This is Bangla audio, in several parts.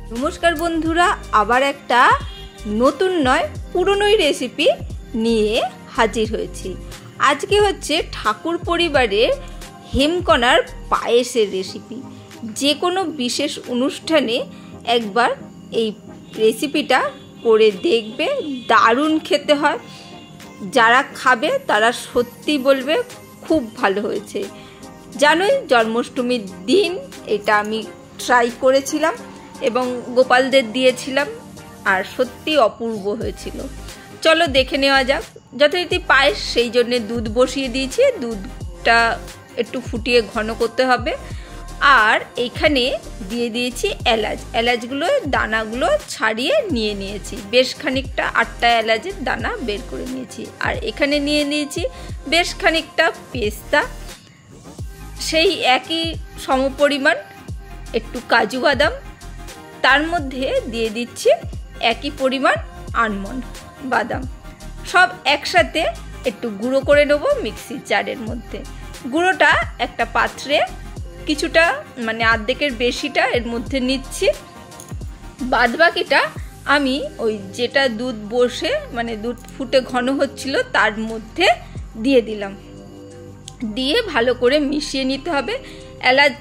नमस्कार बंधुरा आबार एकटा नतून नय पुरोनोई रेसिपि निये हाजिर हयेछि। आज के होच्छे ठाकुर परिवारेर हेमकनार पायेसेर रेसिपि। जे कोनो विशेष अनुष्ठाने एकबार एई रेसिपिटा करे देखबे, दारुण खेते हय। जारा खाबे तारा सत्यि बोलबे खूब भालो हयेछे। जानोई जन्माष्टमीर दिन एटा आमि ट्राई करेछिलाम एवं गोपालदेर दिएछिलाम और सत्यि अपूर्व हयेछिलो। चलो देखे नेওয়া যাক। যথারীতি পায়েস সেই জন্য দুধ বসিয়ে দিয়েছি। দুধটা একটু ফুটিয়ে ঘন করতে হবে। আর এইখানে দিয়ে দিয়েছি এলাচ। এলাচগুলো দানাগুলো ছাড়িয়ে নিয়ে নিয়েছি। বেশ খানিকটা 8টা এলাচের দানা বের করে নিয়েছি। আর এখানে নিয়ে নিয়েছি বেশ খানিকটা পেস্তা। সেই একই সমপরিমাণ একটু কাজু বাদাম, তার মধ্যে দিয়ে দিচ্ছি একই পরিমাণ আলমন্ড বাদাম। সব একসাথে একটু গুঁড়ো করে নেব মিক্সির জারের মধ্যে। গুঁড়োটা একটা পাত্রে কিছুটা মানে অর্ধেকের বেশিটা এর মধ্যে নিচ্ছি। বাদবাকিটা আমি ওই যেটা দুধ বসে মানে দুধ ফুটে ঘন হচ্ছিল তার মধ্যে দিয়ে দিলাম। দিয়ে ভালো করে মিশিয়ে নিতে হবে। এলাচ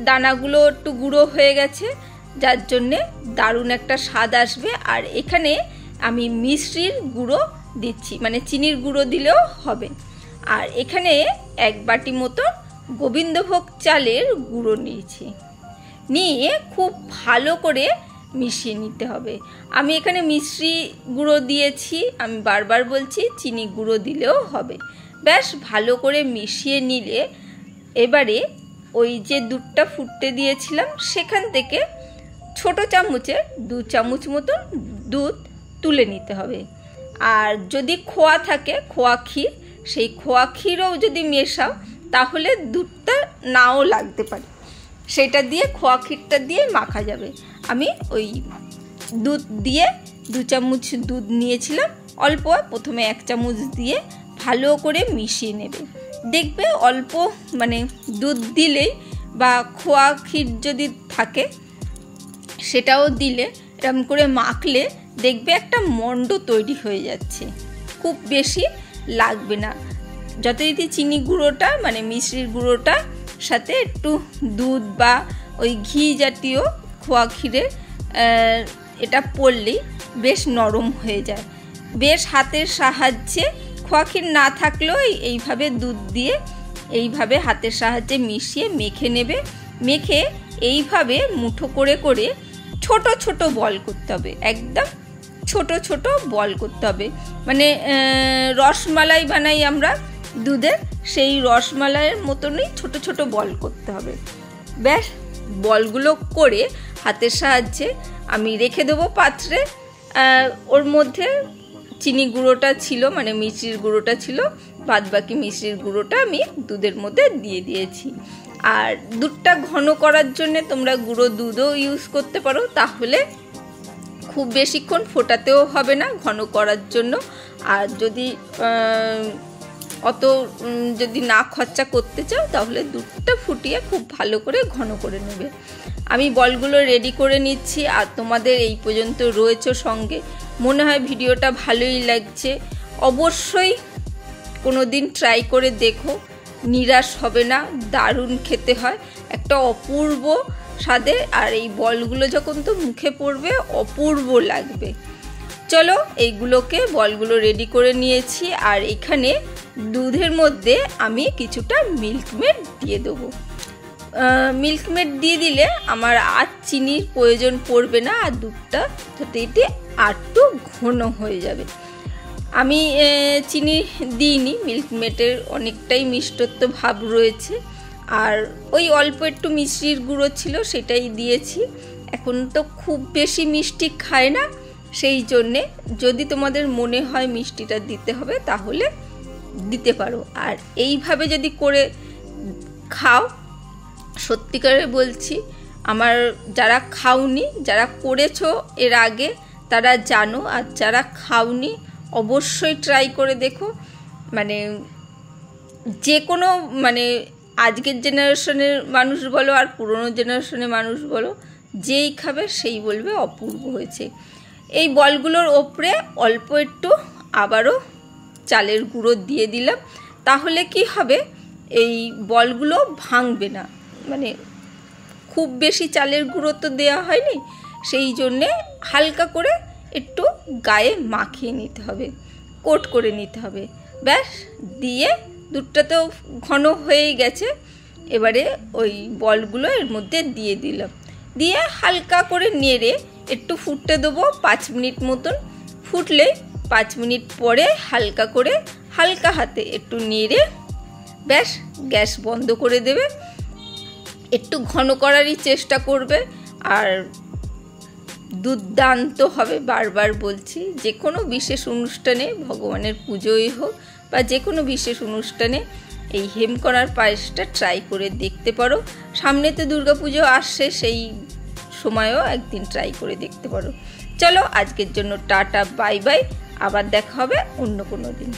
দানাগুলো একটু গুঁড়ো হয়ে গেছে, যার জন্যে দারুণ একটা স্বাদ আসবে। আর এখানে আমি মিশ্রির গুঁড়ো দিচ্ছি, মানে চিনির গুঁড়ো দিলেও হবে। আর এখানে এক বাটি মতো গোবিন্দভোগ চালের গুঁড়ো নিয়েছি। নিয়ে খুব ভালো করে মিশিয়ে নিতে হবে। আমি এখানে মিশ্রি গুঁড়ো দিয়েছি, আমি বারবার বলছি চিনি গুঁড়ো দিলেও হবে। বেশ ভালো করে মিশিয়ে নিলে এবারে ওই যে দুধটা ফুটতে দিয়েছিলাম সেখান থেকে ছোট চামচে 2 চামচ মতন দুধ তুলে নিতে হবে। আর যদি খোয়া থাকে, খোয়া ক্ষীর, সেই খোয়া ক্ষীরও যদি মেশাও তাহলে দুধটা নাও লাগতে পারে, সেটা দিয়ে খোয়া ক্ষীরটা দিয়ে মাখা যাবে। আমি ওই দুধ দিয়ে 2 চামচ দুধ নিয়েছিলাম, অল্প প্রথমে 1 চামচ দিয়ে ভালো করে মিশিয়ে নেবে। দেখবে অল্প মানে দুধ দিলেই বা খোয়া ক্ষীর যদি থাকে সেটাও দিলে এরকম করে মাখলে দেখবে একটা মন্ড তৈরি হয়ে যাচ্ছে, খুব বেশি লাগবে না। যথারীতি চিনি গুঁড়োটা মানে মিশ্রির গুঁড়োটা সাথে একটু দুধ বা ওই ঘি জাতীয় খোয়া ক্ষীরের এটা পড়লেই বেশ নরম হয়ে যায়। বেশ হাতের সাহায্যে, খোয়া ক্ষীর না থাকলেও এইভাবে দুধ দিয়ে এইভাবে হাতের সাহায্যে মিশিয়ে মেখে নেবে। মেখে এইভাবে মুঠো করে করে ছোট ছোট বল করতে হবে, একদম ছোট ছোট বল করতে হবে। মানে রসমালাই বানাই আমরা দুধের, সেই রসমালাইয়ের মতনই ছোট ছোট বল করতে হবে। ব্যাস বলগুলো করে হাতের সাহায্যে আমি রেখে দেবো পাত্রে। ওর মধ্যে চিনি গুঁড়োটা ছিল মানে মিশ্রির গুঁড়োটা ছিল, বাদ বাকি মিশ্রির গুঁড়োটা আমি দুধের মধ্যে দিয়ে দিয়েছি। আর দুধটা ঘন করার জন্য তোমরা গুঁড়ো দুধও ইউজ করতে পারো, তাহলে খুব বেশিক্ষণ ফোটাতেও হবে না ঘন করার জন্য। আর যদি অত যদি না খরচা করতে চাও তাহলে দুধটা ফুটিয়ে খুব ভালো করে ঘন করে নেবে। আমি বলগুলো রেডি করে নিচ্ছি। আর তোমাদের এই পর্যন্ত রয়েছে সঙ্গে, মনে হয় ভিডিওটা ভালোই লাগছে। অবশ্যই কোনো দিন ট্রাই করে দেখো, নিরাশ হবে না, দারুণ খেতে হয়, একটা অপূর্ব স্বাদে। আর এই বলগুলো যখন তো মুখে পড়বে অপূর্ব লাগবে। চলো এইগুলোকে বলগুলো রেডি করে নিয়েছি। আর এখানে দুধের মধ্যে আমি কিছুটা মিল্কমেড দিয়ে দেবো। মিল্কমেড দিয়ে দিলে আমার আর চিনির প্রয়োজন পড়বে না, আর দুধটা যাতে এটি আরটু ঘন হয়ে যাবে। আমি চিনি দিইনি, মিল্কমেডের অনেকটাই মিষ্টত্ব ভাব রয়েছে। আর ওই অল্প একটু মিষ্টির গুঁড়ো ছিল সেটাই দিয়েছি। এখন তো খুব বেশি মিষ্টি খায় না, সেই জন্যে যদি তোমাদের মনে হয় মিষ্টিটা দিতে হবে তাহলে দিতে পারো। আর এইভাবে যদি করে খাও, সত্যিকারে বলছি, আমার যারা খাওনি, যারা করেছো এর আগে তারা জানো, আর যারা খাওনি অবশ্যই ট্রাই করে দেখো। মানে যে কোনো মানে আজকের জেনারেশনের মানুষ বলো আর পুরনো জেনারেশনের মানুষ বলো, যেই খাবে সেই বলবে অপূর্ব হয়েছে। এই বলগুলোর ওপরে অল্প একটু আবারও চালের গুঁড়ো দিয়ে দিলাম, তাহলে কি হবে এই বলগুলো ভাঙবে না। মানে খুব বেশি চালের গুঁড়ো তো দেওয়া হয়নি, সেই জন্যে হালকা করে একটু গায়ে মাখিয়ে নিতে হবে, কোট করে নিতে হবে। ব্যাস, দিয়ে দুধটা তো ঘন হয়েই গেছে। এবারে ওই বলগুলো এর মধ্যে দিয়ে দিলাম, দিয়ে হালকা করে নেড়ে একটু ফুটতে দেবো 5 মিনিট মতন। ফুটলে 5 মিনিট পরে হালকা হাতে একটু নেড়ে ব্যাস গ্যাস বন্ধ করে দেবে। একটু ঘন করারই চেষ্টা করবে, আর দুর্দান্ত হবে। বারবার বলছি, যে কোনো বিশেষ অনুষ্ঠানে, ভগবানের পুজোই হোক বা যে কোনো বিশেষ অনুষ্ঠানে এই হেমকড়ার পায়েসটা ট্রাই করে দেখতে পারো। সামনে তো দুর্গাপুজো আসছে, সেই সময়ও একদিন ট্রাই করে দেখতে পারো। চলো আজকের জন্য টাটা, বাই বাই, আবার দেখা হবে অন্য কোনো দিন।